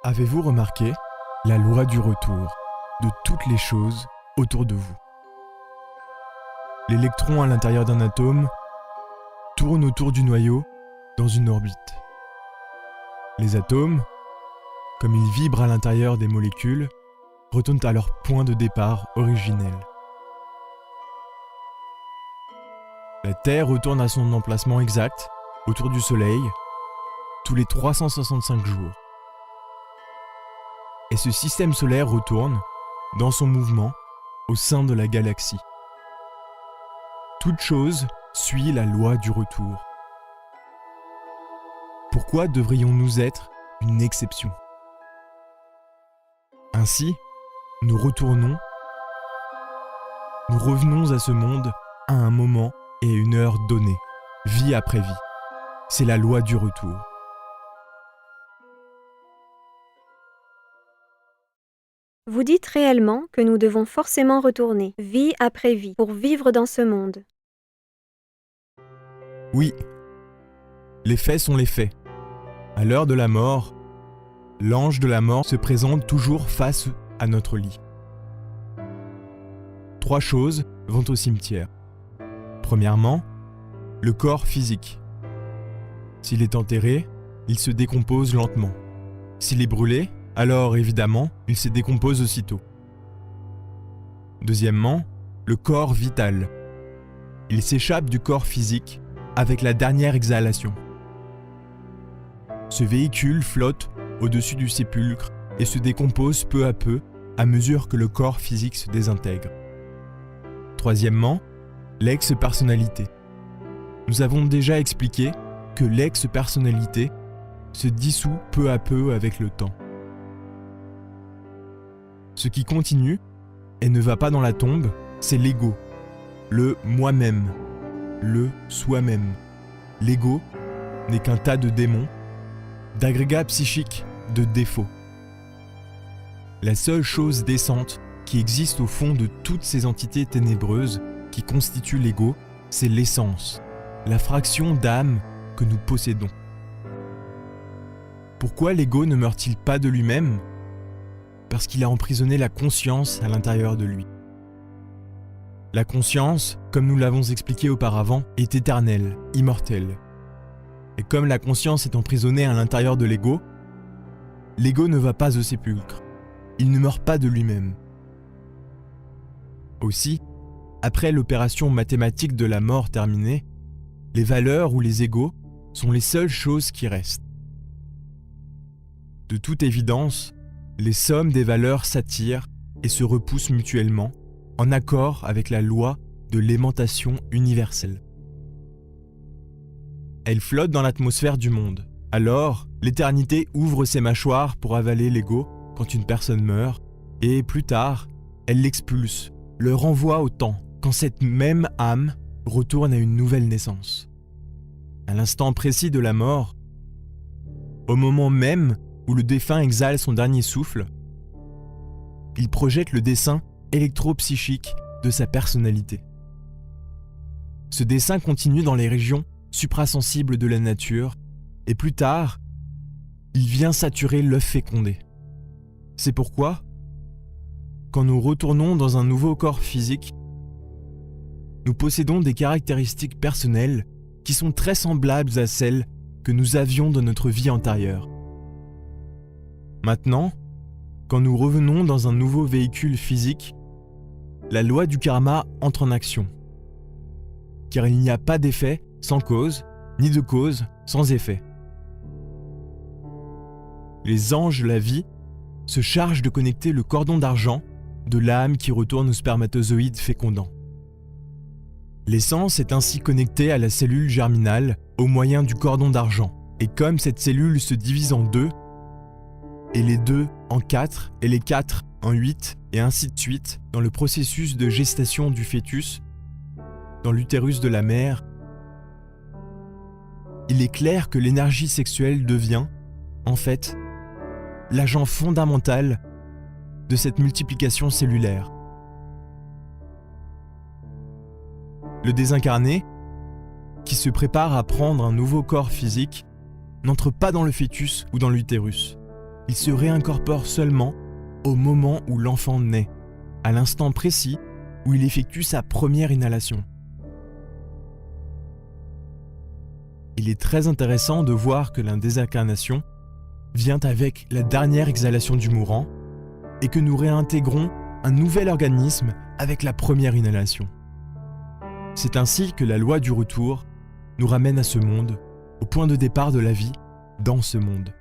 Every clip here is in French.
Avez-vous remarqué la loi du retour de toutes les choses autour de vous? L'électron à l'intérieur d'un atome tourne autour du noyau dans une orbite. Les atomes, comme ils vibrent à l'intérieur des molécules, retournent à leur point de départ originel. La Terre retourne à son emplacement exact autour du Soleil tous les 365 jours. Et ce système solaire retourne, dans son mouvement, au sein de la galaxie. Toute chose suit la loi du retour. Pourquoi devrions-nous être une exception? Ainsi, nous revenons à ce monde à un moment et une heure donnée, vie après vie. C'est la loi du retour. Vous dites réellement que nous devons forcément retourner, vie après vie, pour vivre dans ce monde. Oui, les faits sont les faits. À l'heure de la mort, l'ange de la mort se présente toujours face à notre lit. 3 choses vont au cimetière. Premièrement, le corps physique. S'il est enterré, il se décompose lentement. S'il est brûlé, alors évidemment, il se décompose aussitôt. Deuxièmement, le corps vital. Il s'échappe du corps physique avec la dernière exhalation. Ce véhicule flotte au-dessus du sépulcre et se décompose peu à peu à mesure que le corps physique se désintègre. Troisièmement, l'ex-personnalité. Nous avons déjà expliqué que l'ex-personnalité se dissout peu à peu avec le temps. Ce qui continue et ne va pas dans la tombe, c'est l'ego, le moi-même, le soi-même. L'ego n'est qu'un tas de démons, d'agrégats psychiques, de défauts. La seule chose décente qui existe au fond de toutes ces entités ténébreuses qui constituent l'ego, c'est l'essence, la fraction d'âme que nous possédons. Pourquoi l'ego ne meurt-il pas de lui-même ? Parce qu'il a emprisonné la conscience à l'intérieur de lui. La conscience, comme nous l'avons expliqué auparavant, est éternelle, immortelle. Et comme la conscience est emprisonnée à l'intérieur de l'ego ne va pas au sépulcre. Il ne meurt pas de lui-même. Aussi, après l'opération mathématique de la mort terminée, les valeurs ou les égos sont les seules choses qui restent. De toute évidence, les sommes des valeurs s'attirent et se repoussent mutuellement, en accord avec la loi de l'aimantation universelle. Elles flottent dans l'atmosphère du monde. Alors, l'éternité ouvre ses mâchoires pour avaler l'ego quand une personne meurt, et plus tard, elle l'expulse, le renvoie au temps, quand cette même âme retourne à une nouvelle naissance. À l'instant précis de la mort, au moment même où le défunt exhale son dernier souffle, il projette le dessin électro-psychique de sa personnalité. Ce dessin continue dans les régions suprasensibles de la nature, et plus tard, il vient saturer l'œuf fécondé. C'est pourquoi, quand nous retournons dans un nouveau corps physique, nous possédons des caractéristiques personnelles qui sont très semblables à celles que nous avions dans notre vie antérieure. Maintenant, quand nous revenons dans un nouveau véhicule physique, la loi du karma entre en action. Car il n'y a pas d'effet sans cause, ni de cause sans effet. Les anges de la vie se chargent de connecter le cordon d'argent de l'âme qui retourne au spermatozoïde fécondant. L'essence est ainsi connectée à la cellule germinale au moyen du cordon d'argent. Et comme cette cellule se divise en 2, et les 2 en 4, et les 4 en 8, et ainsi de suite, dans le processus de gestation du fœtus, dans l'utérus de la mère, il est clair que l'énergie sexuelle devient, en fait, l'agent fondamental de cette multiplication cellulaire. Le désincarné, qui se prépare à prendre un nouveau corps physique, n'entre pas dans le fœtus ou dans l'utérus. il se réincorpore seulement au moment où l'enfant naît, à l'instant précis où il effectue sa première inhalation. Il est très intéressant de voir que la désincarnation vient avec la dernière exhalation du mourant et que nous réintégrons un nouvel organisme avec la première inhalation. C'est ainsi que la loi du retour nous ramène à ce monde, au point de départ de la vie dans ce monde.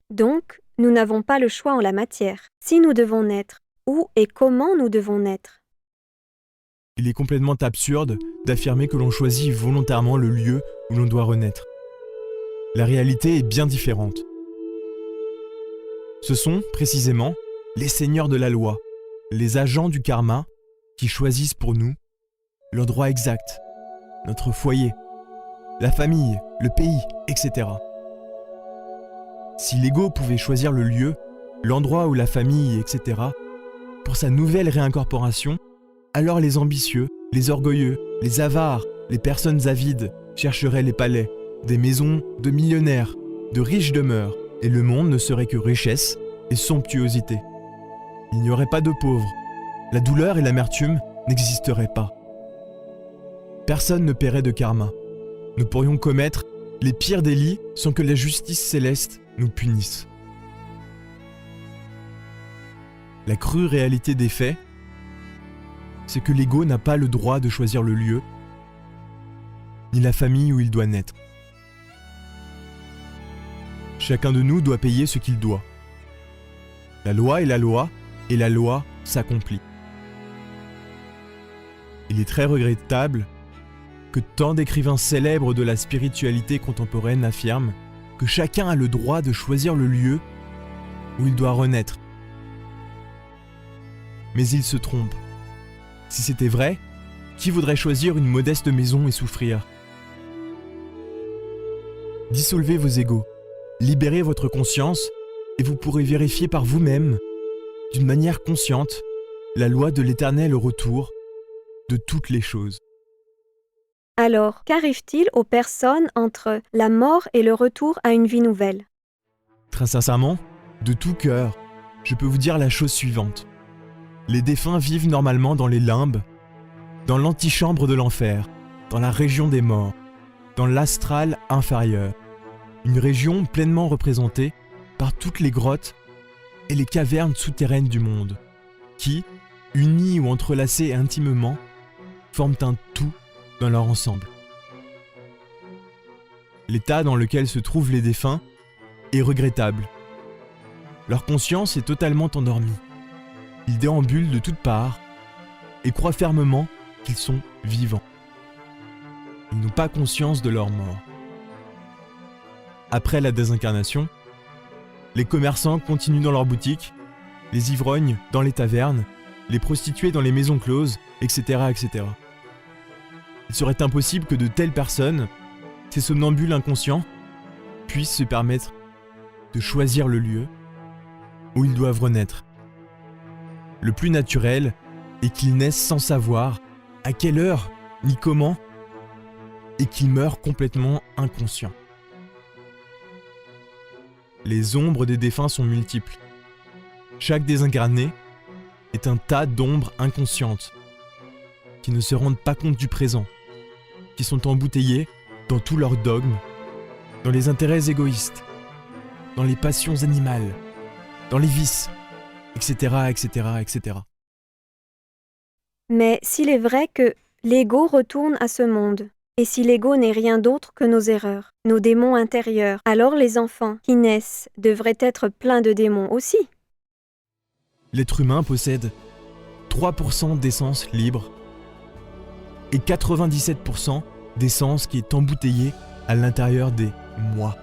Donc, nous n'avons pas le choix en la matière. Si nous devons naître, où et comment nous devons naître? Il est complètement absurde d'affirmer que l'on choisit volontairement le lieu où l'on doit renaître. La réalité est bien différente. Ce sont, précisément, les seigneurs de la loi, les agents du karma, qui choisissent pour nous l'endroit exact, notre foyer, la famille, le pays, etc. Si l'ego pouvait choisir le lieu, l'endroit où la famille, etc., pour sa nouvelle réincorporation, alors les ambitieux, les orgueilleux, les avares, les personnes avides chercheraient les palais, des maisons de millionnaires, de riches demeures, et le monde ne serait que richesse et somptuosité. Il n'y aurait pas de pauvres. La douleur et l'amertume n'existeraient pas. Personne ne paierait de karma. Nous pourrions commettre les pires délits sans que la justice céleste nous punisse. La crue réalité des faits, c'est que l'ego n'a pas le droit de choisir le lieu, ni la famille où il doit naître. Chacun de nous doit payer ce qu'il doit. La loi est la loi, et la loi s'accomplit. Il est très regrettable que tant d'écrivains célèbres de la spiritualité contemporaine affirment que chacun a le droit de choisir le lieu où il doit renaître. Mais ils se trompent. Si c'était vrai, qui voudrait choisir une modeste maison et souffrir? Dissolvez vos égos, libérez votre conscience et vous pourrez vérifier par vous-même, d'une manière consciente, la loi de l'éternel retour de toutes les choses. Alors, qu'arrive-t-il aux personnes entre la mort et le retour à une vie nouvelle? Très sincèrement, de tout cœur, je peux vous dire la chose suivante. Les défunts vivent normalement dans les limbes, dans l'antichambre de l'enfer, dans la région des morts, dans l'astral inférieur, une région pleinement représentée par toutes les grottes et les cavernes souterraines du monde, qui, unies ou entrelacées intimement, forment un tout dans leur ensemble. L'état dans lequel se trouvent les défunts est regrettable. Leur conscience est totalement endormie. Ils déambulent de toutes parts et croient fermement qu'ils sont vivants. Ils n'ont pas conscience de leur mort. Après la désincarnation, les commerçants continuent dans leurs boutiques, les ivrognes dans les tavernes, les prostituées dans les maisons closes, etc., etc. Il serait impossible que de telles personnes, ces somnambules inconscients, puissent se permettre de choisir le lieu où ils doivent renaître. Le plus naturel est qu'ils naissent sans savoir à quelle heure ni comment et qu'ils meurent complètement inconscients. Les ombres des défunts sont multiples. Chaque désincarné est un tas d'ombres inconscientes qui ne se rendent pas compte du présent, qui sont embouteillées dans tous leurs dogmes, dans les intérêts égoïstes, dans les passions animales, dans les vices, etc., etc., etc. Mais s'il est vrai que l'ego retourne à ce monde, et si l'ego n'est rien d'autre que nos erreurs, nos démons intérieurs, alors les enfants qui naissent devraient être pleins de démons aussi. L'être humain possède 3% d'essence libre et 97% d'essence qui est embouteillée à l'intérieur des moi.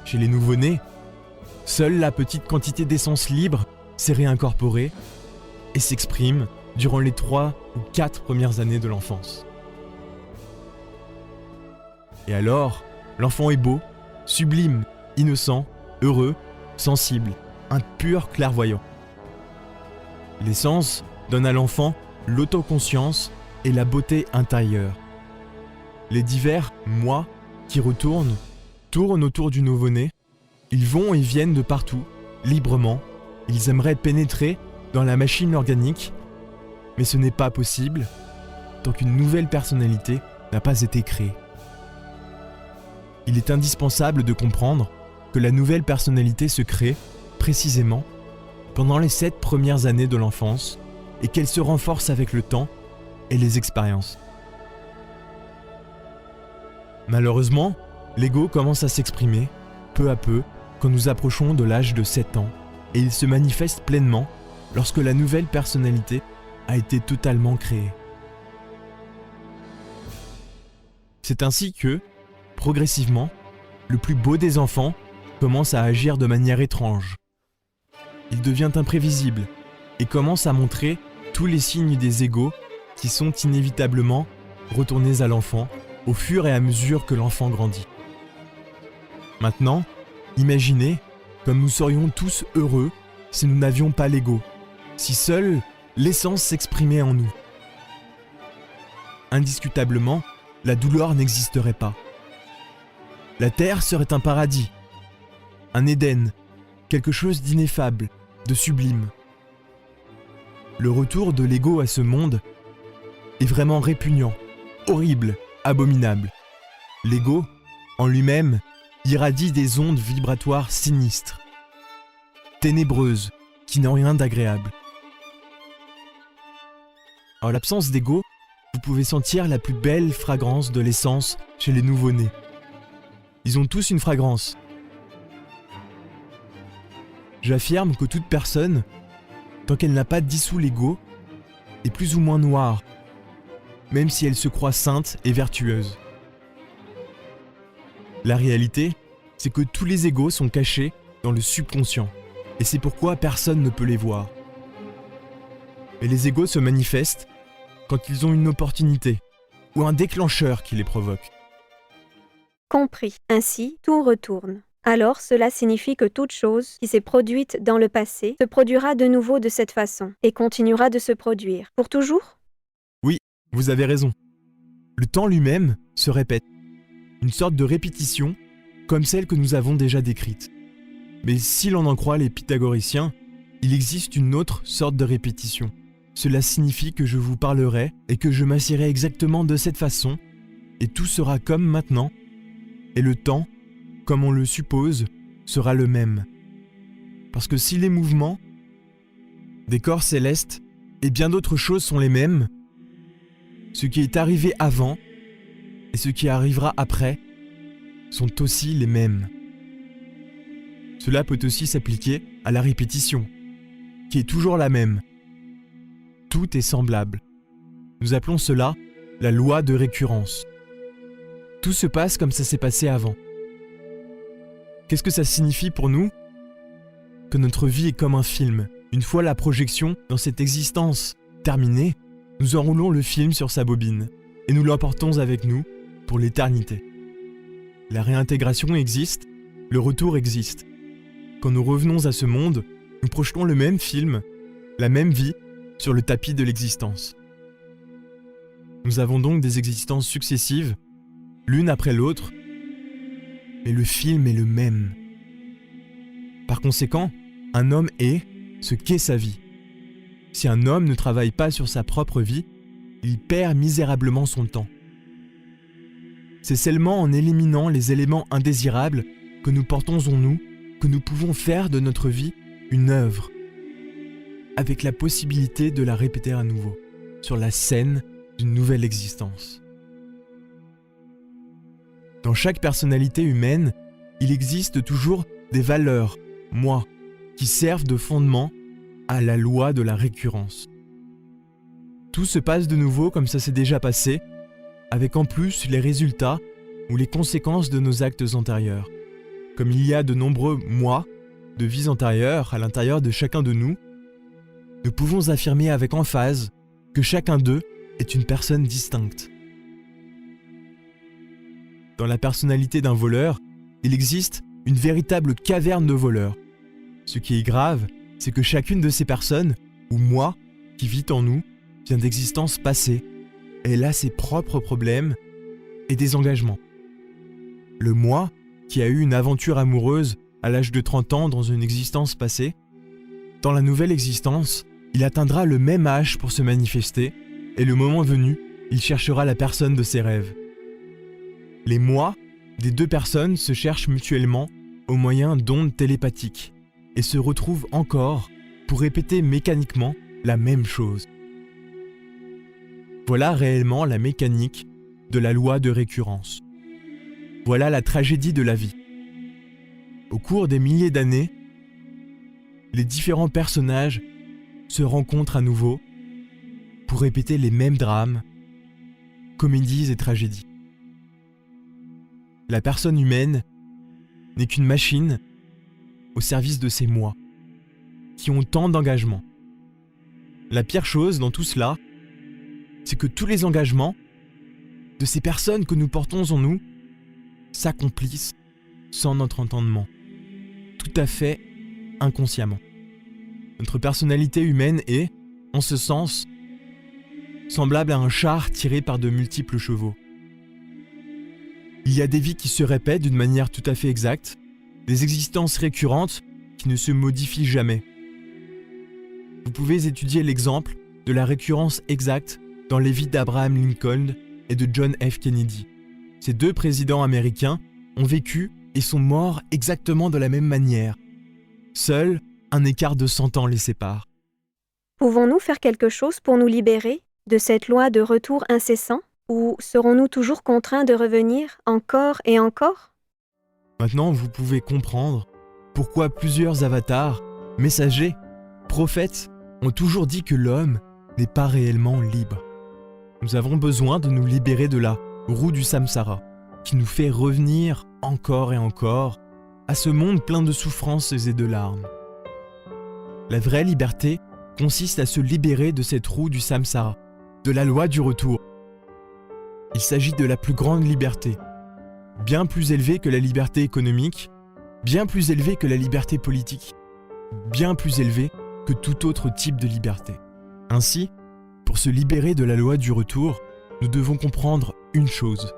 Chez les nouveau-nés, seule la petite quantité d'essence libre s'est réincorporée et s'exprime durant les 3 ou 4 premières années de l'enfance. Et alors, l'enfant est beau, sublime, innocent, heureux, sensible, un pur clairvoyant. L'essence donne à l'enfant l'autoconscience et la beauté intérieure. Les divers « moi » qui tournent autour du nouveau-né Ils vont et viennent de partout, librement. Ils aimeraient pénétrer dans la machine organique, mais ce n'est pas possible tant qu'une nouvelle personnalité n'a pas été créée. Il est indispensable de comprendre que la nouvelle personnalité se crée, précisément, pendant les 7 premières années de l'enfance et qu'elle se renforce avec le temps et les expériences. Malheureusement, l'ego commence à s'exprimer, peu à peu, quand nous approchons de l'âge de 7 ans, et il se manifeste pleinement lorsque la nouvelle personnalité a été totalement créée. C'est ainsi que, progressivement, le plus beau des enfants commence à agir de manière étrange. Il devient imprévisible et commence à montrer tous les signes des égos qui sont inévitablement retournés à l'enfant au fur et à mesure que l'enfant grandit. Maintenant, imaginez comme nous serions tous heureux si nous n'avions pas l'ego, si seule l'essence s'exprimait en nous. Indiscutablement, la douleur n'existerait pas. La terre serait un paradis, un Éden, quelque chose d'ineffable, de sublime. Le retour de l'ego à ce monde est vraiment répugnant, horrible, abominable. L'ego, en lui-même, irradie des ondes vibratoires sinistres, ténébreuses, qui n'ont rien d'agréable. En l'absence d'ego, vous pouvez sentir la plus belle fragrance de l'essence chez les nouveau-nés. Ils ont tous une fragrance. J'affirme que toute personne, tant qu'elle n'a pas dissous l'ego, est plus ou moins noire, même si elle se croit sainte et vertueuse. La réalité, c'est que tous les égos sont cachés dans le subconscient, et c'est pourquoi personne ne peut les voir. Mais les égos se manifestent quand ils ont une opportunité, ou un déclencheur qui les provoque. Compris. Ainsi, tout retourne. Alors cela signifie que toute chose qui s'est produite dans le passé se produira de nouveau de cette façon, et continuera de se produire. Pour toujours ? Oui, vous avez raison. Le temps lui-même se répète. Une sorte de répétition, comme celle que nous avons déjà décrite. Mais si l'on en croit les pythagoriciens, il existe une autre sorte de répétition. Cela signifie que je vous parlerai et que je m'assierai exactement de cette façon, et tout sera comme maintenant, et le temps, comme on le suppose, sera le même. Parce que si les mouvements des corps célestes et bien d'autres choses sont les mêmes, ce qui est arrivé avant et ce qui arrivera après sont aussi les mêmes. Cela peut aussi s'appliquer à la répétition, qui est toujours la même. Tout est semblable. Nous appelons cela la loi de récurrence. Tout se passe comme ça s'est passé avant. Qu'est-ce que ça signifie pour nous ? Que notre vie est comme un film. Une fois la projection dans cette existence terminée, nous enroulons le film sur sa bobine et nous l'emportons avec nous pour l'éternité. La réintégration existe, le retour existe. Quand nous revenons à ce monde, nous projetons le même film, la même vie, sur le tapis de l'existence. Nous avons donc des existences successives, l'une après l'autre, mais le film est le même. Par conséquent, un homme est ce qu'est sa vie. Si un homme ne travaille pas sur sa propre vie, il perd misérablement son temps. C'est seulement en éliminant les éléments indésirables que nous portons en nous que nous pouvons faire de notre vie une œuvre, avec la possibilité de la répéter à nouveau, sur la scène d'une nouvelle existence. Dans chaque personnalité humaine, il existe toujours des valeurs, moi, qui servent de fondement à la loi de la récurrence. Tout se passe de nouveau comme ça s'est déjà passé, avec en plus les résultats ou les conséquences de nos actes antérieurs. Comme il y a de nombreux moi de vies antérieures à l'intérieur de chacun de nous, nous pouvons affirmer avec emphase que chacun d'eux est une personne distincte. Dans la personnalité d'un voleur, il existe une véritable caverne de voleurs. Ce qui est grave, c'est que chacune de ces personnes, ou moi, qui vit en nous, vient d'existences passées. Elle a ses propres problèmes et des engagements. Le moi, qui a eu une aventure amoureuse à l'âge de 30 ans dans une existence passée, dans la nouvelle existence, il atteindra le même âge pour se manifester, et le moment venu, il cherchera la personne de ses rêves. Les moi des deux personnes se cherchent mutuellement au moyen d'ondes télépathiques et se retrouvent encore pour répéter mécaniquement la même chose. Voilà réellement la mécanique de la loi de récurrence. Voilà la tragédie de la vie. Au cours des milliers d'années, les différents personnages se rencontrent à nouveau pour répéter les mêmes drames, comédies et tragédies. La personne humaine n'est qu'une machine au service de ces moi, qui ont tant d'engagement. La pire chose dans tout cela, c'est que tous les engagements de ces personnes que nous portons en nous s'accomplissent sans notre entendement, tout à fait inconsciemment. Notre personnalité humaine est, en ce sens, semblable à un char tiré par de multiples chevaux. Il y a des vies qui se répètent d'une manière tout à fait exacte, des existences récurrentes qui ne se modifient jamais. Vous pouvez étudier l'exemple de la récurrence exacte dans les vies d'Abraham Lincoln et de John F. Kennedy. Ces deux présidents américains ont vécu et sont morts exactement de la même manière. Seul un écart de 100 ans les sépare. Pouvons-nous faire quelque chose pour nous libérer de cette loi de retour incessant, ou serons-nous toujours contraints de revenir encore et encore? Maintenant, vous pouvez comprendre pourquoi plusieurs avatars, messagers, prophètes ont toujours dit que l'homme n'est pas réellement libre. Nous avons besoin de nous libérer de la roue du samsara, qui nous fait revenir encore et encore à ce monde plein de souffrances et de larmes. La vraie liberté consiste à se libérer de cette roue du samsara, de la loi du retour. Il s'agit de la plus grande liberté, bien plus élevée que la liberté économique, bien plus élevée que la liberté politique, bien plus élevée que tout autre type de liberté. Ainsi, pour se libérer de la loi du retour, nous devons comprendre une chose.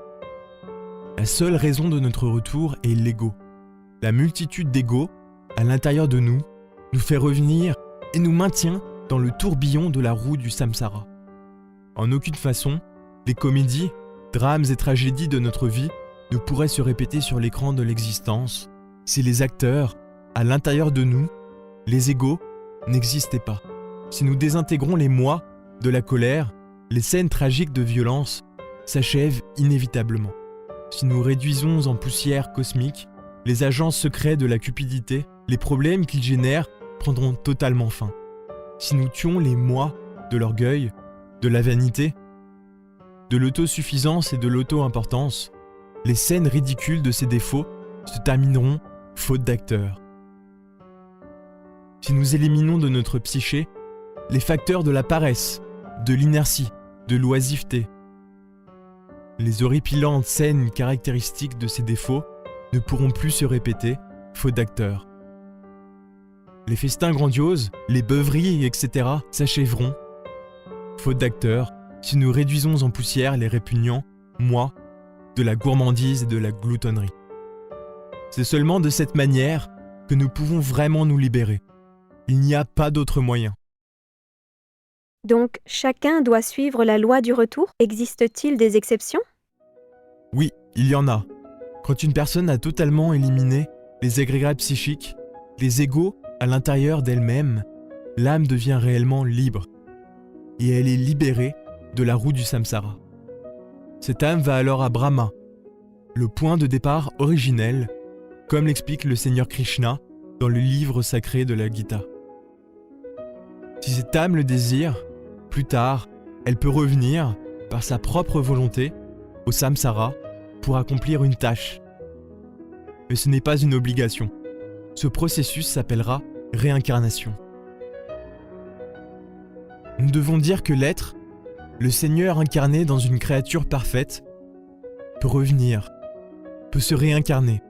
La seule raison de notre retour est l'ego. La multitude d'égos, à l'intérieur de nous, nous fait revenir et nous maintient dans le tourbillon de la roue du samsara. En aucune façon, les comédies, drames et tragédies de notre vie ne pourraient se répéter sur l'écran de l'existence si les acteurs, à l'intérieur de nous, les égos, n'existaient pas. Si nous désintégrons les moi de la colère, les scènes tragiques de violence s'achèvent inévitablement. Si nous réduisons en poussière cosmique les agents secrets de la cupidité, les problèmes qu'ils génèrent prendront totalement fin. Si nous tuons les moi de l'orgueil, de la vanité, de l'autosuffisance et de l'auto-importance, les scènes ridicules de ces défauts se termineront faute d'acteurs. Si nous éliminons de notre psyché les facteurs de la paresse, de l'inertie, de l'oisiveté, les horripilantes scènes caractéristiques de ces défauts ne pourront plus se répéter, faute d'acteurs. Les festins grandioses, les beuveries, etc. s'achèveront, faute d'acteurs, si nous réduisons en poussière les répugnants moi de la gourmandise et de la gloutonnerie. C'est seulement de cette manière que nous pouvons vraiment nous libérer. Il n'y a pas d'autre moyen. Donc, chacun doit suivre la loi du retour? Existe-t-il des exceptions? Oui, il y en a. Quand une personne a totalement éliminé les agrégats psychiques, les égos à l'intérieur d'elle-même, l'âme devient réellement libre. Et elle est libérée de la roue du samsara. Cette âme va alors à Brahma, le point de départ originel, comme l'explique le Seigneur Krishna dans le livre sacré de la Gita. Si cette âme le désire, plus tard, elle peut revenir, par sa propre volonté, au samsara pour accomplir une tâche. Mais ce n'est pas une obligation. Ce processus s'appellera réincarnation. Nous devons dire que l'être, le Seigneur incarné dans une créature parfaite, peut revenir, peut se réincarner.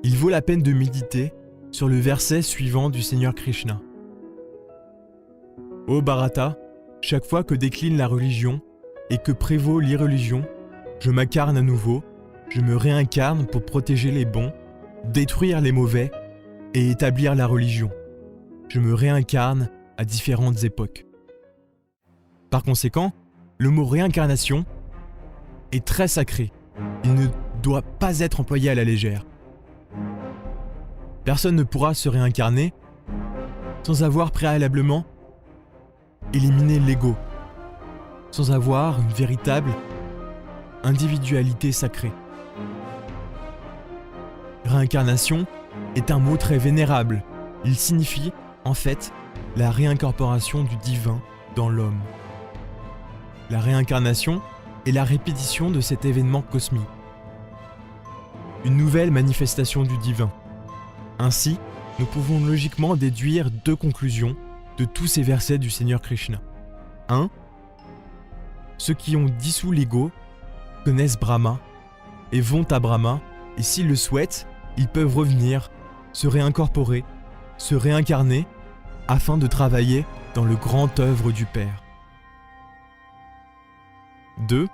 Il vaut la peine de méditer sur le verset suivant du Seigneur Krishna. Ô Bharata, chaque fois que décline la religion et que prévaut l'irreligion, je m'incarne à nouveau, je me réincarne pour protéger les bons détruire les mauvais et établir la religion. Je me réincarne à différentes époques. Par conséquent, le mot réincarnation est très sacré. Il ne doit pas être employé à la légère. Personne ne pourra se réincarner sans avoir préalablement éliminé l'ego, sans avoir une véritable individualité sacrée. Réincarnation est un mot très vénérable. Il signifie, en fait, la réincorporation du divin dans l'homme. La réincarnation est la répétition de cet événement cosmique. Une nouvelle manifestation du divin. Ainsi, nous pouvons logiquement déduire deux conclusions de tous ces versets du Seigneur Krishna. 1. Ceux qui ont dissous l'ego connaissent Brahma et vont à Brahma, et s'ils le souhaitent, ils peuvent revenir, se réincorporer, se réincarner, afin de travailler dans le grand œuvre du Père. 2.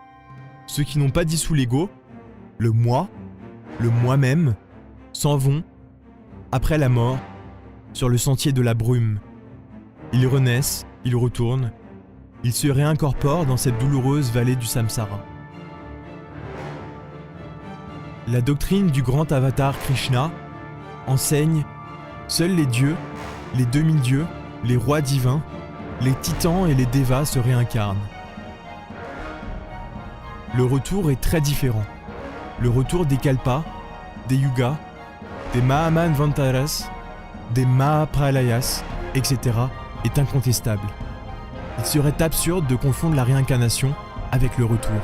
Ceux qui n'ont pas dissous l'ego, le moi, le moi-même, s'en vont, après la mort, sur le sentier de la brume. Ils renaissent, ils retournent, ils se réincorporent dans cette douloureuse vallée du samsara. La doctrine du grand avatar Krishna enseigne seuls les dieux, les demi-dieux, les rois divins, les titans et les dévas se réincarnent. Le retour est très différent. Le retour des kalpas, des yugas, des mahamanvantaras, des mahapralayas, etc. est incontestable. Il serait absurde de confondre la réincarnation avec le retour.